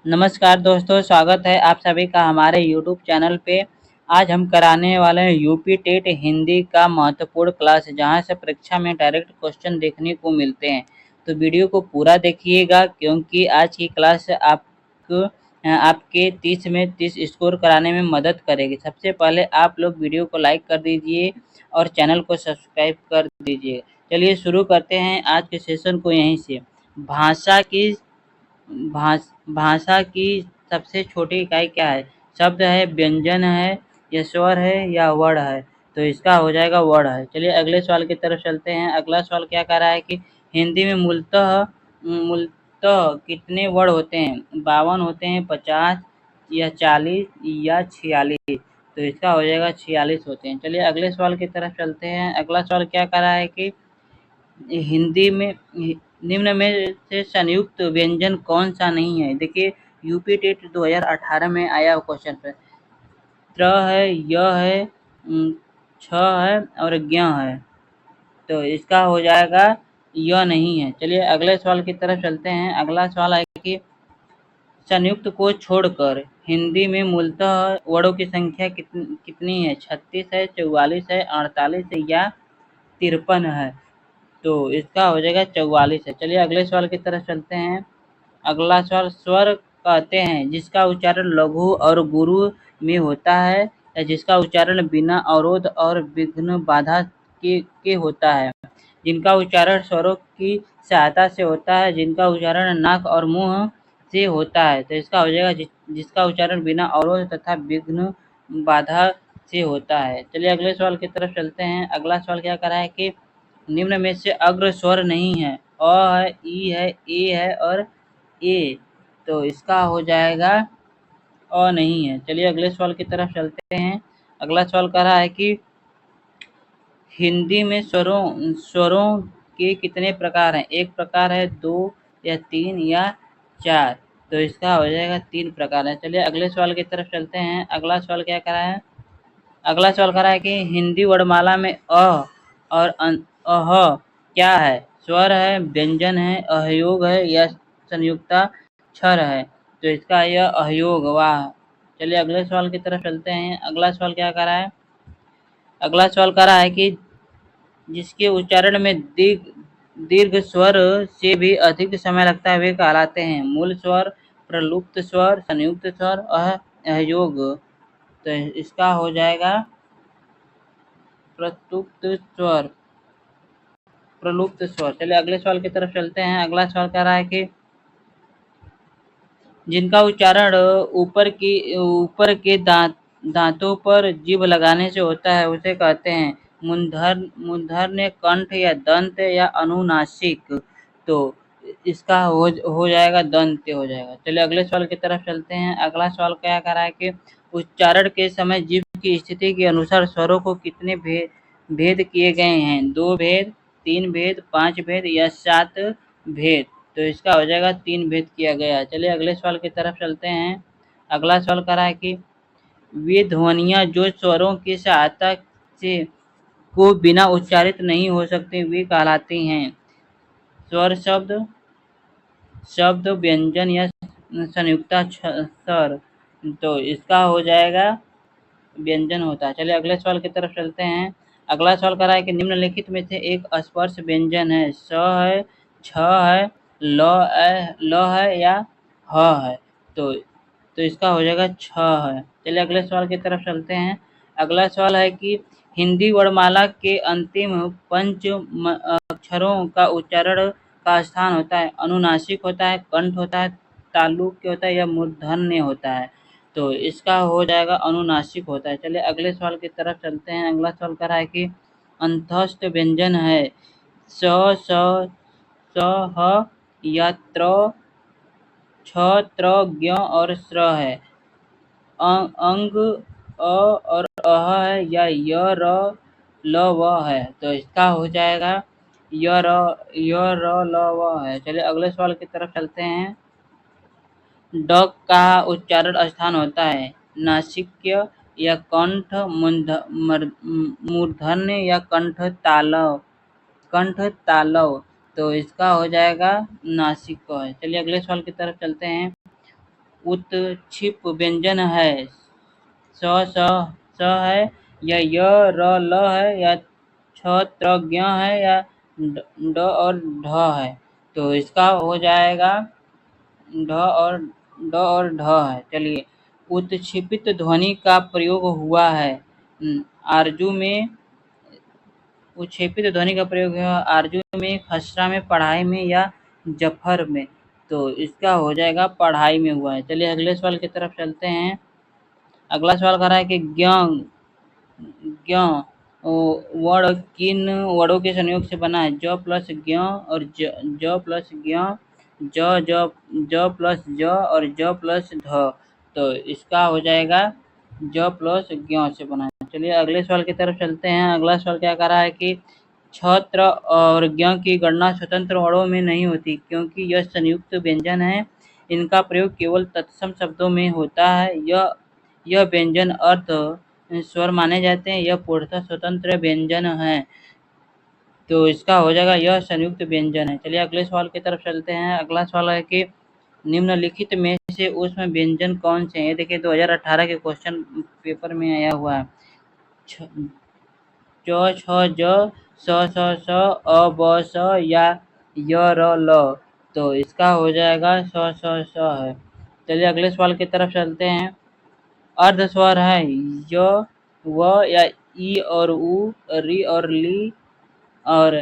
नमस्कार दोस्तों, स्वागत है आप सभी का हमारे यूट्यूब चैनल पे। आज हम कराने वाले हैं यूपी टेट हिंदी का महत्वपूर्ण क्लास, जहां से परीक्षा में डायरेक्ट क्वेश्चन देखने को मिलते हैं। तो वीडियो को पूरा देखिएगा, क्योंकि आज की क्लास आपके 30 में 30 स्कोर कराने में मदद करेगी। सबसे पहले आप लोग वीडियो को लाइक कर दीजिए और चैनल को सब्सक्राइब कर दीजिए। चलिए शुरू करते हैं आज के सेशन को यहीं से। भाषा की भाषा की सबसे छोटी इकाई क्या है? शब्द है, व्यंजन है, या स्वर है, या वर्ण है? तो इसका हो जाएगा वर्ण है। चलिए अगले सवाल की तरफ चलते हैं। अगला सवाल क्या कह रहा है कि हिंदी में मूलतः कितने वर्ण होते हैं? 52 होते हैं, 50 या 40 या 46? तो इसका हो जाएगा 46 होते हैं। चलिए अगले सवाल की तरफ चलते हैं। अगला सवाल क्या कह रहा है कि हिंदी में निम्न में से संयुक्त व्यंजन कौन सा नहीं है? देखिए यूपी टेट 2018 में आया क्वेश्चन पे त्र है, य है, छ है और ज्ञ है। तो इसका हो जाएगा य नहीं है। चलिए अगले सवाल की तरफ चलते हैं। अगला सवाल है कि संयुक्त को छोड़कर हिंदी में मूलतः वर्णों की संख्या कितनी है? 36 है, 44 है, 48 है, या 53 है? तो इसका हो जाएगा 44 है। चलिए अगले सवाल की तरफ चलते हैं। अगला सवाल, स्वर कहते हैं जिसका उच्चारण लघु और गुरु में होता है, या जिसका उच्चारण बिना अवरोध और विघ्न बाधा के होता है? जिनका उच्चारण स्वरों की सहायता से होता है, जिनका उच्चारण नाक और मुंह से होता है। तो इसका हो जाएगा जिसका उच्चारण बिना अवरोध तथा विघ्न बाधा से होता है। चलिए अगले सवाल की तरफ चलते हैं। अगला सवाल क्या कर रहा है कि निम्न में से अग्र स्वर नहीं है? अ है, ई है, ए है और ए। तो इसका हो जाएगा अ नहीं है। चलिए अगले सवाल की तरफ चलते हैं। अगला सवाल कह रहा है कि हिंदी में स्वरों स्वरों के कितने प्रकार हैं? एक प्रकार है, दो या तीन या चार? तो इसका हो जाएगा 3 प्रकार है। चलिए अगले सवाल की तरफ चलते हैं। अगला सवाल क्या कह रहा है? अगला सवाल कह रहा है कि हिंदी वर्णमाला में और अह क्या है? स्वर है, व्यंजन है, अहयोग है, या संयुक्ताक्षर है? तो इसका यह अहयोग। वाह। चलिए अगले सवाल की तरफ चलते हैं। अगला सवाल क्या कह रहा है? अगला सवाल कह रहा है कि जिसके उच्चारण में दीर्घ स्वर से भी अधिक समय लगता है वे कहलाते हैं? मूल स्वर, प्रलुप्त स्वर, संयुक्त स्वर, अहयोग? तो इसका हो जाएगा प्रलुप्त स्वर। प्रलुप्त स्वर। चलिए अगले सवाल की तरफ चलते हैं। अगला सवाल कह रहा है कि जिनका उच्चारण ऊपर के दांतों पर जीभ लगाने से होता है उसे कहते हैं? मूर्धन्य कंठ, या दंत, या अनुनासिक? तो इसका हो जाएगा दंत हो जाएगा। चलिए अगले सवाल की तरफ चलते हैं। अगला सवाल क्या कह रहा है कि उच्चारण के समय जीभ की स्थिति के अनुसार स्वरों को कितने भेद किए गए हैं? 2 भेद, 3 भेद, 5 भेद, या 7 भेद? तो इसका हो जाएगा 3 भेद किया गया है। चलिए अगले सवाल की तरफ चलते हैं। अगला सवाल कह रहा है कि वे ध्वनियाँ जो स्वरों की सहायता से को बिना उच्चारित नहीं हो सकते वे कहलाती हैं? स्वर, शब्द, व्यंजन, या संयुक्ताक्षर? तो इसका हो जाएगा व्यंजन होता है। चलिए अगले सवाल की तरफ चलते हैं। अगला सवाल कर रहा है कि निम्नलिखित में से एक स्पर्श व्यंजन है? स है, छ है, ल है, या ह है? तो इसका हो जाएगा छ है। चलिए अगले सवाल की तरफ चलते हैं। अगला सवाल है कि हिंदी वर्णमाला के अंतिम 5 अक्षरों का उच्चारण का स्थान होता है? अनुनासिक होता है, कंठ होता है, तालुक्य होता है, या मूर्धन्य होता है? तो इसका हो जाएगा अनुनासिक होता है। चलिए अगले सवाल की तरफ चलते हैं। अगला सवाल कर रहा है कि अंतस्थ व्यंजन है? स, ह, या त्र, छ, त्र, ज्ञ और स्र है? अंग अ और अह है, या य, र, ल, व है? तो इसका हो जाएगा य, र, ल, व है। चलिए अगले सवाल की तरफ चलते हैं। ड का उच्चारण स्थान होता है? नासिक्य, या कंठ, मूर्धन्य, या कंठ तालव? तो इसका हो जाएगा नासिक है। चलिए अगले सवाल की तरफ चलते हैं। उत्क्षिप व्यंजन है, स स स है, या य र ल है, या छ त्र ज्ञ है, या ड और ढ है। तो इसका हो जाएगा ढ है। चलिए, उत्क्षेपित ध्वनि का प्रयोग हुआ है आरजू में। उत्क्षेपित ध्वनि का प्रयोग हुआ आरजू में, खसरा में, पढ़ाई में या जफर में। तो इसका हो जाएगा पढ़ाई में हुआ है। चलिए अगले सवाल की तरफ चलते हैं। अगला सवाल कर रहा है कि ज्ञ वर्ण किन वर्णों के संयोग से बना है? ज प्लस ज्ञ और ज प्लस ज्ञ, ज प्लस ज और ज प्लस ध। तो इसका हो जाएगा ज प्लस ज्ञ से बना है। चलिए अगले सवाल की तरफ चलते हैं। अगला सवाल क्या कर रहा है कि छत्र और ज्ञ की गणना स्वतंत्र वर्णों में नहीं होती क्योंकि यह संयुक्त व्यंजन है। इनका प्रयोग केवल तत्सम शब्दों में होता है। यह व्यंजन अर्थ स्वर माने जाते हैं। यह पूर्णतः स्वतंत्र व्यंजन है। तो इसका हो जाएगा यह संयुक्त व्यंजन है। चलिए अगले सवाल की तरफ चलते हैं। अगला सवाल है कि निम्नलिखित में से उसमें व्यंजन कौन से हैं? ये देखिए 2018 के क्वेश्चन पेपर में आया हुआ है। च छ ज स अ ब स या य र ल। तो इसका हो जाएगा स है। चलिए अगले सवाल की तरफ चलते हैं। अर्ध स्वर है य व या ई और उ, री और ली और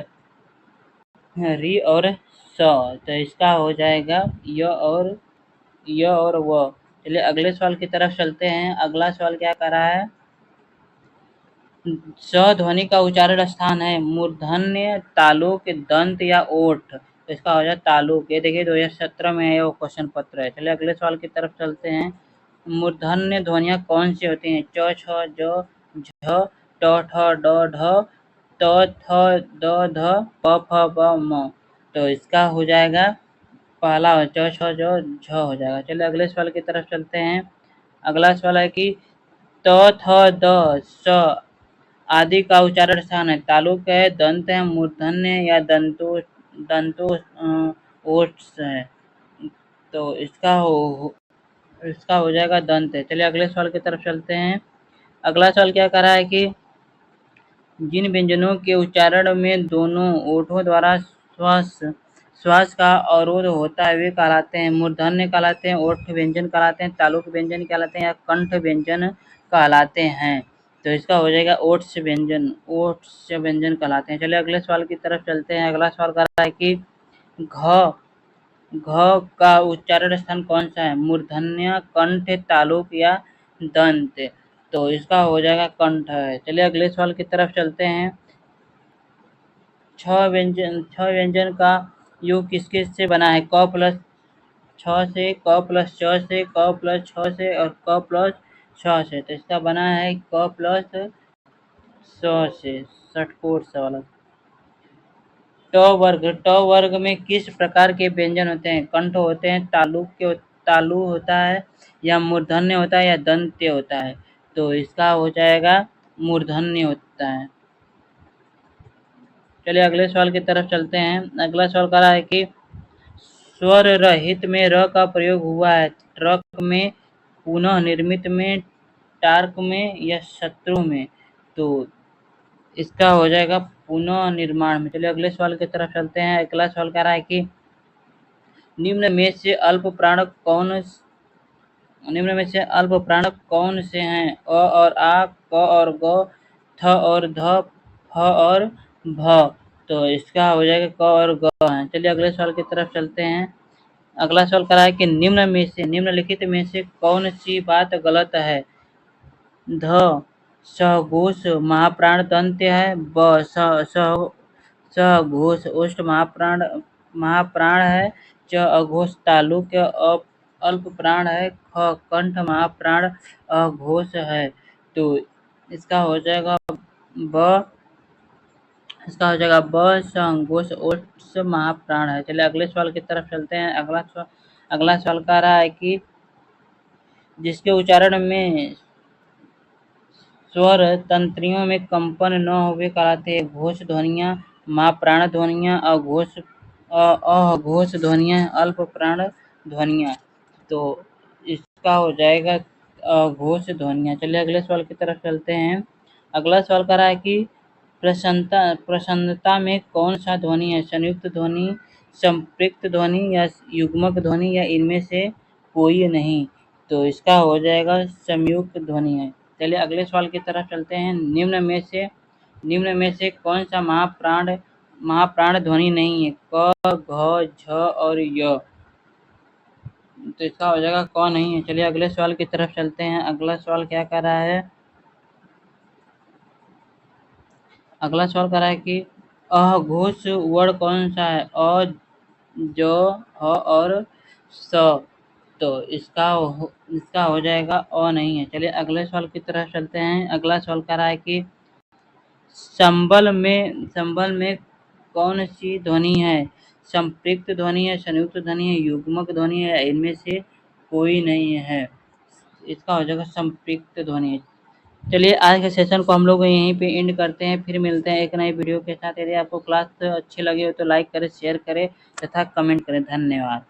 री और स। तो इसका हो जाएगा य और व। चलिए अगले सवाल की तरफ चलते हैं। अगला सवाल क्या कर रहा है? स ध्वनि का उच्चारण स्थान है मूर्धन्य, तालुक, दंत या ओठ। तो इसका हो जाएगा तालुक। ये देखिए 2017 में ये क्वेश्चन पत्र है। चलिए अगले सवाल की तरफ चलते हैं। मूर्धन्य ध्वनियाँ कौन सी होती हैं? च छ ज झ ट ठ ड ढ त थ द ध प फ ब म। तो इसका हो जाएगा पहला च छ ज झ हो जाएगा। चलिए अगले सवाल की तरफ चलते हैं। अगला सवाल है कि त थ द स आदि का उच्चारण स्थान है तालुक है, दंत है, मूर्धन्य या दंतो ओट्स है। तो इसका हो जाएगा दंत है। चलिए अगले सवाल की तरफ चलते हैं। अगला सवाल क्या कर रहा है कि जिन व्यंजनों के उच्चारण में दोनों ओठों द्वारा श्वास का अवरोध होता है वे कहलाते हैं? मूर्धन्य कहलाते हैं, ओठ व्यंजन कहलाते हैं, तालुक व्यंजन कहलाते हैं या कंठ व्यंजन कहलाते हैं? तो इसका हो जाएगा ओट्स व्यंजन कहलाते हैं। चलिए अगले सवाल की तरफ चलते हैं। अगला सवाल कर रहा है कि घ का उच्चारण स्थान कौन सा है? मूर्धन्य, कंठ, तालुक या दंत। तो इसका हो जाएगा कंठ है। चलिए अगले सवाल की तरफ चलते हैं। छ व्यंजन का योग किसके से बना है? क प्लस छ से, क प्लस च से, क प्लस छ से और क प्लस छ से। तो इसका बना है क प्लस स से, षटकोर स वाला। ट वर्ग में किस प्रकार के व्यंजन होते हैं? कंठ होते हैं, तालु होता है या मूर्धन्य होता है या दंत्य होता है? तो इसका हो जाएगा मूर्धन्य होता है। चलिए अगले सवाल की तरफ चलते हैं। अगला सवाल कह रहा है कि स्वर रहित में र का प्रयोग हुआ है ट्रक में, पुनः निर्मित में, टार्क में या शत्रु में? तो इसका हो जाएगा पुनः निर्माण में। चलिए अगले सवाल की तरफ चलते हैं। अगला सवाल कह रहा है कि निम्न में से अल्प प्राण कौन से हैं? अ और आ, क और ग, थ और ध, फ और भ। तो इसका हो जाएगा क और ग है। चलिए अगले सवाल की तरफ चलते हैं। अगला सवाल कह रहा है कि निम्नलिखित में से कौन सी बात गलत है? ध सघोष महाप्राण दंत्य है, ब सघोष ओष्ठ महाप्राण है, च अघोष तालुक अल्प प्राण है, ख कंठ महाप्राण अघोष है। तो इसका हो जाएगा ब संघोष ओष्ठ महाप्राण है। चलिए अगले सवाल की तरफ चलते हैं। अगला सवाल कह रहा है कि जिसके उच्चारण में स्वर तंत्रियों में कंपन न हुए कहलाते हैं? घोष ध्वनियाँ, महाप्राण ध्वनियाँ, अघोष ध्वनियाँ, अल्प प्राण ध्वनियाँ। तो इसका हो जाएगा घोष ध्वनियाँ। चलिए अगले सवाल की तरफ चलते हैं। अगला सवाल कह रहा है कि प्रसन्नता में कौन सा ध्वनि है? संयुक्त ध्वनि, संपृक्त ध्वनि या युग्मक ध्वनि या इनमें से कोई नहीं? तो इसका हो जाएगा संयुक्त ध्वनि है। चलिए अगले सवाल की तरफ चलते हैं। निम्न में से कौन सा महाप्राण ध्वनि नहीं है? क, घ, झ और य। तो इसका हो जाएगा क नहीं है। चलिए अगले सवाल की तरफ चलते हैं। अगला सवाल क्या कर रहा है? अगला सवाल कर रहा है कि अघोष वर्ण कौन सा है? अ, ज, ह और स। तो इसका हो जाएगा अ नहीं है। चलिए अगले सवाल की तरफ चलते हैं। अगला सवाल कर रहा है कि संबल में कौन सी ध्वनि है? संपृक्त ध्वनि है, संयुक्त ध्वनि है, युग्मक ध्वनि है, इनमें से कोई नहीं है? इसका हो जाएगा संपृक्त ध्वनि। चलिए आज के सेशन को हम लोग यहीं पे एंड करते हैं। फिर मिलते हैं एक नई वीडियो के साथ। यदि आपको क्लास अच्छी लगी हो तो लाइक करें, शेयर करें तथा कमेंट करें। धन्यवाद।